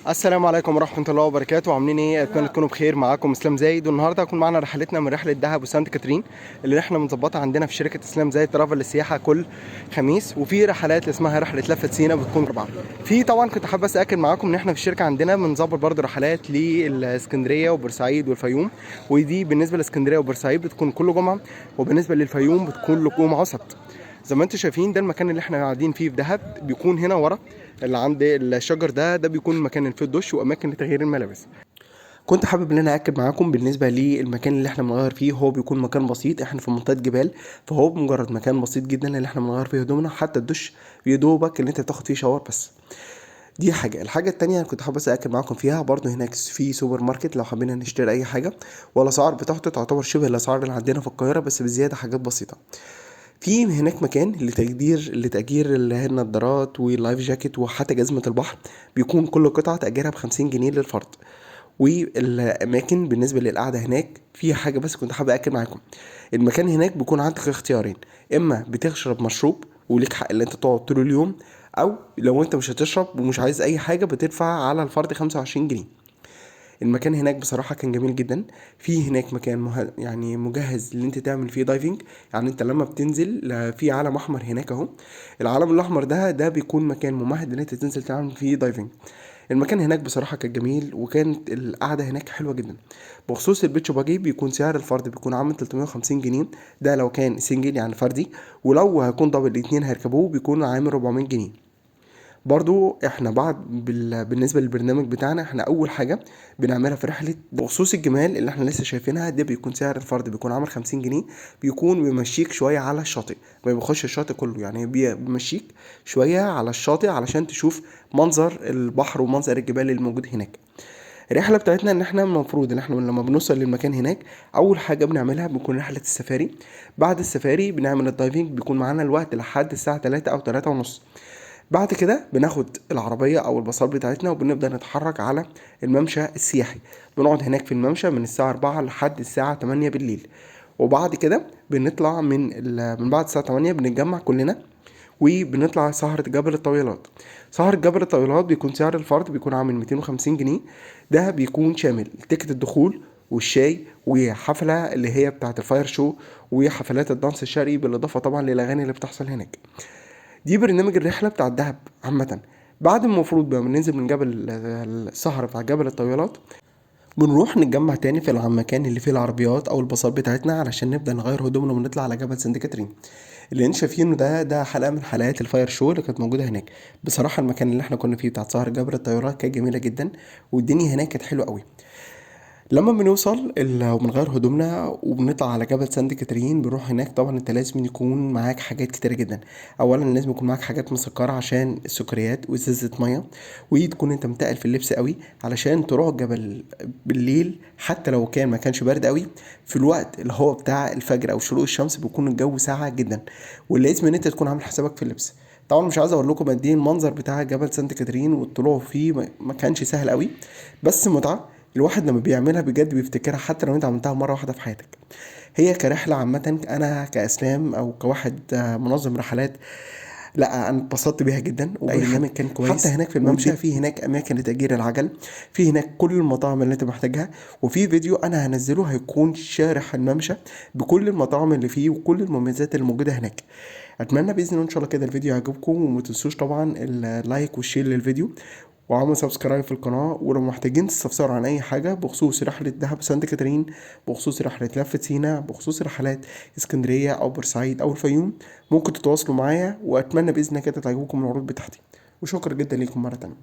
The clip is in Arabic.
السلام عليكم ورحمة الله وبركاته. عاملين ايه؟ اتمنى تكونوا بخير. معاكم اسلام زايد، والنهارده هيكون معانا رحلتنا من رحلة دهب وسانت كاترين اللي احنا بنظبطها عندنا في شركة اسلام زايد ترافل للسياحة كل خميس. وفي رحلات اللي اسمها رحلة لفة سينا بتكون اربعة. في طبعا كنت حابب اساكد معاكم ان احنا في الشركة عندنا بنظبط برضه رحلات لاسكندرية وبورسعيد والفيوم، ودي بالنسبة لاسكندرية وبورسعيد بتكون كل جمعة، وبالنسبة للفيوم بتكون كل جمعة وسبت. زي ما انتم شايفين ده المكان اللي احنا قاعدين فيه في دهب، بيكون هنا ورا اللي عند الشجر ده بيكون مكان الفيت الدش واماكن لتغيير الملابس. كنت حابب ان انا اكد معاكم بالنسبه للمكان اللي احنا بنغير فيه، هو بيكون مكان بسيط، احنا في منطقه جبال، فهو مجرد مكان بسيط جدا اللي احنا بنغير فيه هدومنا، حتى الدش يدوبك اللي انت بتاخد فيه شاور بس. دي الحاجه التانية اللي كنت حابب بس اكد معاكم فيها برضو، هناك في سوبر ماركت لو حابين نشتري اي حاجه، والاسعار بتاعته تعتبر شبه الاسعار اللي عندنا في القاهره بس بزياده حاجات بسيطه. في هناك مكان لتأجير اللي هي النضارات واللايف جاكيت وحتى جزمة البحر، بيكون كل قطعة تأجيرها ب50 جنيه للفرد. والأماكن بالنسبة للقعدة هناك في حاجة بس كنت حابب أكد معاكم، المكان هناك بيكون عندك اختيارين، إما بتشرب مشروب وليك حق اللي أنت تقعد طول اليوم، أو لو أنت مش هتشرب ومش عايز أي حاجة بتدفع على الفرد 25 جنيه. المكان هناك بصراحة كان جميل جدا. في هناك مكان يعني مجهز اللي انت تعمل فيه دايفنج، يعني انت لما بتنزل في علم احمر هناك اهو، العلم الاحمر ده بيكون مكان ممهد ان انت تنزل تعمل فيه دايفنج. المكان هناك بصراحة كان جميل، وكانت القعدة هناك حلوة جدا. بخصوص البيتش باجي، بيكون سعر الفرد بيكون عامل 350 جنيه، ده لو كان سنجل يعني فردي، ولو هيكون دبل الاتنين هيركبوه بيكون عامل 400 جنيه. برضو احنا بالنسبه للبرنامج بتاعنا، احنا اول حاجه بنعملها في رحله بخصوص الجمال اللي احنا لسه شايفينها، ده بيكون سعر الفرد بيكون عامل 50 جنيه، بيكون بيمشيك شويه على الشاطئ، ما بيخش الشاطئ كله، يعني بيمشيك شويه على الشاطئ علشان تشوف منظر البحر ومنظر الجبال اللي موجود هناك. الرحله بتاعتنا ان احنا المفروض ان احنا لما بنوصل للمكان هناك، اول حاجه بنعملها بيكون رحله السفاري. بعد السفاري بنعمل الدايفنج، بيكون معانا الوقت لحد الساعه 3 او 3 ونص. بعد كده بناخد العربية أو الباصات بتاعتنا وبنبدأ نتحرك على الممشى السياحي. بنقعد هناك في الممشى من الساعة 4 لحد الساعة 8 بالليل. وبعد كده بنطلع من بعد الساعة 8 بنتجمع كلنا وبنطلع سهرة جبل الطويلات. سهرة جبل الطويلات بيكون سعر الفرد بيكون عامل 250 جنيه، ده بيكون شامل تيكت الدخول والشاي وحفلة اللي هي بتاعة الفاير شو وحفلات الدانس الشرقي، بالإضافة طبعا للأغاني اللي بتحصل هناك. دي برنامج الرحلة بتاع الدهب عامة. بعد ما المفروض بقى بننزل من جبل السهرة بتاع جبل الطويلات، بنروح نتجمع تاني في المكان اللي فيه العربيات او الباصات بتاعتنا علشان نبدا نغير هدومنا ونطلع على جبل سانت كاترين. اللي انت شايفينه ده حلقه من حلقات الفاير شو اللي كانت موجوده هناك. بصراحه المكان اللي احنا كنا فيه بتاع سهر جبل الطيارات كانت جميله جدا، والدنيا هناك كانت حلوه قوي. لما بنوصل وبنغير هدومنا وبنطلع على جبل سانت كاترين، بنروح هناك. طبعا انت لازم يكون معاك حاجات كتيرة جدا. اولا لازم يكون معاك حاجات مسكرة عشان السكريات وازازة مية، وتكون انت متقل في اللبس قوي علشان تروح الجبل بالليل، حتى لو ما كانش برد قوي، في الوقت اللي هو بتاع الفجر او شروق الشمس بيكون الجو ساقع جدا، ولازم ان انت تكون عامل حسابك في اللبس. طبعا مش عايز اقول لكم قد ايه المنظر بتاع جبل سانت كاترين والطلوع فيه ما كانش سهل قوي، بس متعة. الواحد لما بيعملها بجد بيفتكرها حتى لو انت عملتها مرة واحدة في حياتك. هي كرحلة عامة، انا كاسلام او كواحد منظم رحلات، لا انا اتبسطت بيها جدا، وبرنامج كان كويس. حتى هناك في الممشى في هناك اماكن لتأجير العجل، في هناك كل المطاعم اللي انت محتاجها، وفي فيديو انا هنزله هيكون شارح الممشى بكل المطاعم اللي فيه وكل المميزات اللي موجودة هناك. اتمنى باذن الله ان شاء الله كده الفيديو يعجبكم، وما تنسوش طبعا اللايك والشير للفيديو، وعمل سبسكرايب في القناة. ولو محتاجين تستفسروا عن أي حاجة بخصوص رحلة دهب سانت كاترين، بخصوص رحلة لفة سينا، بخصوص رحلات اسكندرية أو بورسعيد أو الفيوم، ممكن تتواصلوا معايا. وأتمنى بإذن الله كده تعجبكم العروض بتاعتي، وشكرا جدا ليكم مرة تانية.